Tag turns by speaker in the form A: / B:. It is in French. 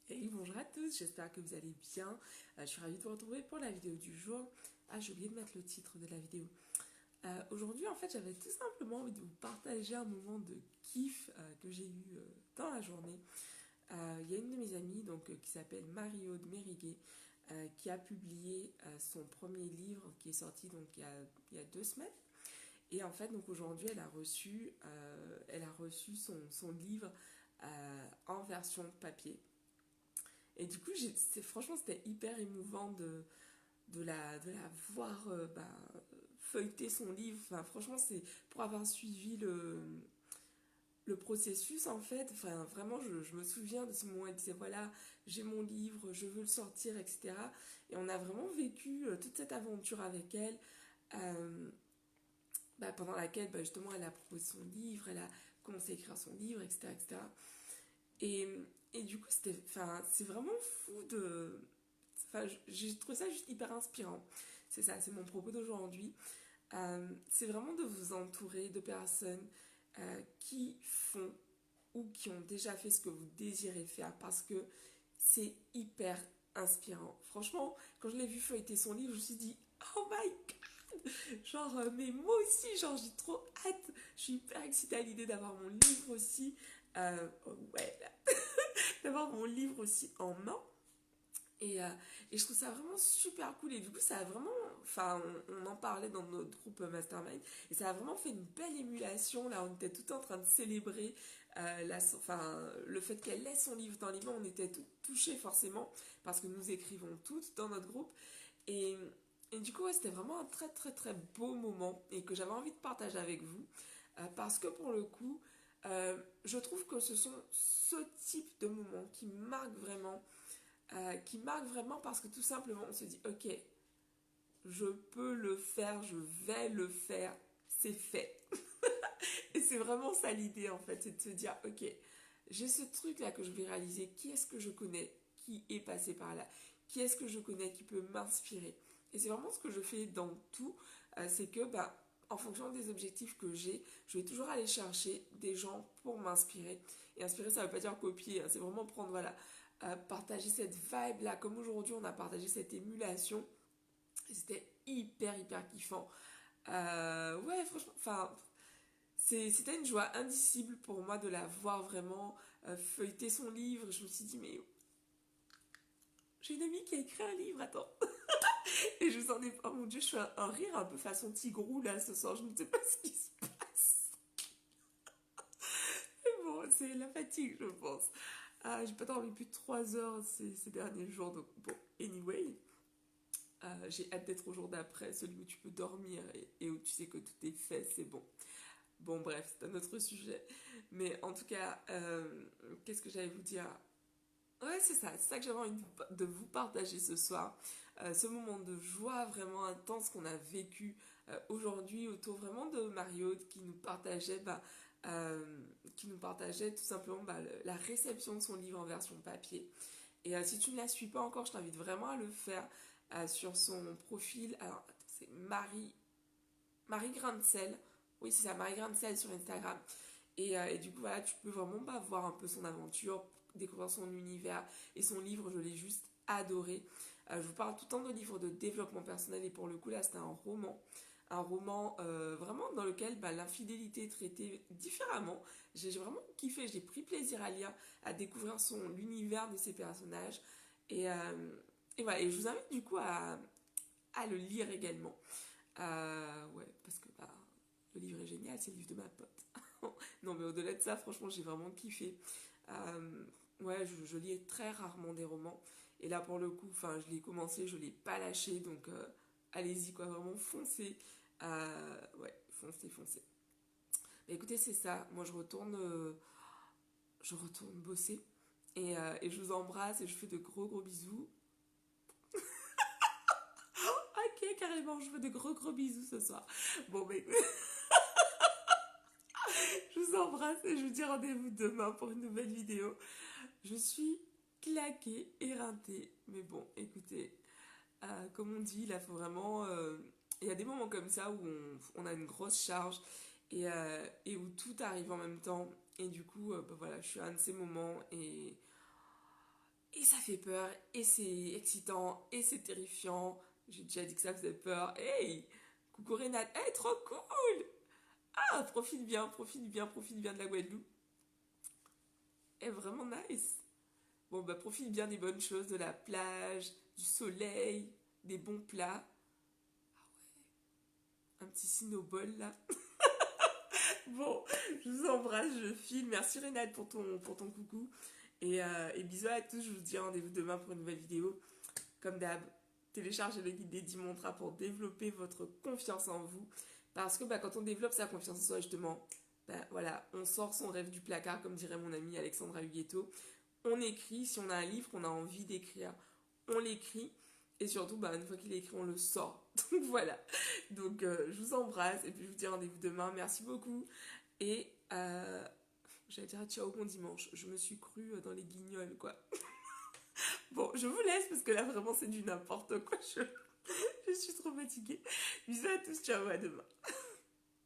A: Et bonjour à tous, j'espère que vous allez bien. Je suis ravie de vous retrouver pour la vidéo du jour. Ah, j'ai oublié de mettre le titre de la vidéo. Aujourd'hui, en fait, j'avais tout simplement envie de vous partager un moment de kiff que j'ai eu dans la journée. Il y a une de mes amies qui s'appelle Marie-Aude Mériguet qui a publié son premier livre qui est sorti il y a 2 semaines. Et en fait, donc aujourd'hui, elle a reçu son livre en version papier. Et du coup, franchement, c'était hyper émouvant de la voir feuilleter son livre. Enfin, franchement, c'est pour avoir suivi le processus, en fait. Enfin, vraiment, je me souviens de ce moment où elle disait, voilà, j'ai mon livre, je veux le sortir, etc. Et on a vraiment vécu toute cette aventure avec elle, euh, pendant laquelle, justement, elle a proposé son livre, elle a commencé à écrire son livre, etc. etc. Et, et du coup, c'est vraiment fou de... Enfin, j'ai trouvé ça juste hyper inspirant. C'est ça, c'est mon propos d'aujourd'hui. C'est vraiment de vous entourer de personnes qui font ou qui ont déjà fait ce que vous désirez faire parce que c'est hyper inspirant. Franchement, quand je l'ai vu feuilleter son livre, je me suis dit, oh my god! Genre, mais moi aussi, genre, j'ai trop hâte. Je suis hyper excitée à l'idée d'avoir mon livre aussi. Oh ouais, d'avoir mon livre aussi en main. Et je trouve ça vraiment super cool. Et du coup, ça a vraiment. Enfin, on en parlait dans notre groupe Mastermind. Et ça a vraiment fait une belle émulation. Là, on était tout en train de célébrer le fait qu'elle laisse son livre dans les mains. On était tout touchés forcément. Parce que nous écrivons toutes dans notre groupe. Et, et du coup, ouais, c'était vraiment un très très très beau moment. Et que j'avais envie de partager avec vous. Parce que pour le coup, je trouve que ce sont ce type de moments qui marque vraiment parce que tout simplement on se dit ok, je peux le faire, je vais le faire, c'est fait. Et c'est vraiment ça l'idée en fait, c'est de se dire ok, j'ai ce truc là que je vais réaliser, qui est-ce que je connais qui est passé par là, qui est-ce que je connais qui peut m'inspirer. Et c'est vraiment ce que je fais dans tout, c'est que en fonction des objectifs que j'ai, je vais toujours aller chercher des gens pour m'inspirer. Et inspirer, ça veut pas dire copier, hein, c'est vraiment prendre, voilà, partager cette vibe là, comme aujourd'hui on a partagé cette émulation. Et c'était hyper hyper kiffant. Ouais, franchement, enfin, c'était une joie indicible pour moi de la voir vraiment feuilleter son livre. Je me suis dit, mais j'ai une amie qui a écrit un livre, attends. Et je vous en ai. Oh mon dieu, je fais un rire un peu façon Tigrou là ce soir, je ne sais pas ce qui se passe. Mais bon, c'est la fatigue, je pense. J'ai pas dormi plus de 3 heures ces derniers jours, donc bon, anyway. J'ai hâte d'être au jour d'après, celui où tu peux dormir et où tu sais que tout est fait, c'est bon. Bon, bref, c'est un autre sujet. Mais en tout cas, qu'est-ce que j'allais vous dire? Ouais, c'est ça que j'avais envie de vous partager ce soir. Ce moment de joie vraiment intense qu'on a vécu aujourd'hui autour vraiment de Marie-Aude qui nous partageait tout simplement la réception de son livre en version papier. Et si tu ne la suis pas encore, je t'invite vraiment à le faire sur son profil. Alors, attends, c'est Marie Grain de Sel. Oui, c'est ça, Marie Grain de Sel sur Instagram. Et du coup, voilà, tu peux vraiment voir un peu son aventure, découvrir son univers. Et son livre, je l'ai juste adoré. Je vous parle tout le temps de livres de développement personnel. Et pour le coup, là, c'était un roman. Un roman vraiment dans lequel l'infidélité est traitée différemment. J'ai vraiment kiffé, j'ai pris plaisir à lire, à découvrir l'univers de ces personnages. Et, euh, et voilà, et je vous invite du coup à le lire également. Ouais, parce que le livre est génial, c'est le livre de ma pote. Non, mais au-delà de ça, franchement, j'ai vraiment kiffé. Ouais, je lis très rarement des romans. Et là, pour le coup, enfin, je l'ai commencé, je l'ai pas lâché. Donc, allez-y, quoi, vraiment, foncez. Ouais, foncez, foncez. Mais écoutez, c'est ça. Moi, je retourne bosser. Et je vous embrasse et je fais de gros gros bisous. Ok, carrément, je fais de gros gros bisous ce soir. Bon, mais je vous embrasse et je vous dis rendez-vous demain pour une nouvelle vidéo. Je suis claquée, éreintée. Mais bon, écoutez, comme on dit, là, faut vraiment... Il y a des moments comme ça où on a une grosse charge et où tout arrive en même temps. Et du coup, voilà, je suis à un de ces moments Et ça fait peur, et c'est excitant, et c'est terrifiant. J'ai déjà dit que ça faisait peur. Hey, coucou Renate, hey, trop cool. Ah, profite bien, profite bien, profite bien de la Guadeloupe. Eh, vraiment nice. Bon, bah profite bien des bonnes choses, de la plage, du soleil, des bons plats. Un petit cinnobol là. Bon, je vous embrasse, je file. Merci Renate pour ton coucou. Et bisous à tous, je vous dis rendez-vous demain pour une nouvelle vidéo. Comme d'hab, téléchargez le guide des 10 mantras pour développer votre confiance en vous. Parce que bah, quand on développe sa confiance en soi, justement, bah, voilà, on sort son rêve du placard, comme dirait mon amie Alexandra Huguetto. On écrit, si on a un livre qu'on a envie d'écrire, on l'écrit. Et surtout, bah, une fois qu'il est écrit, on le sort. Donc voilà. Donc je vous embrasse et puis je vous dis rendez-vous demain. Merci beaucoup. Et j'allais dire ciao bon dimanche. Je me suis crue dans les guignols, quoi. Bon, je vous laisse parce que là, vraiment, c'est du n'importe quoi. Je suis trop fatiguée. Bisous à tous, ciao, à demain.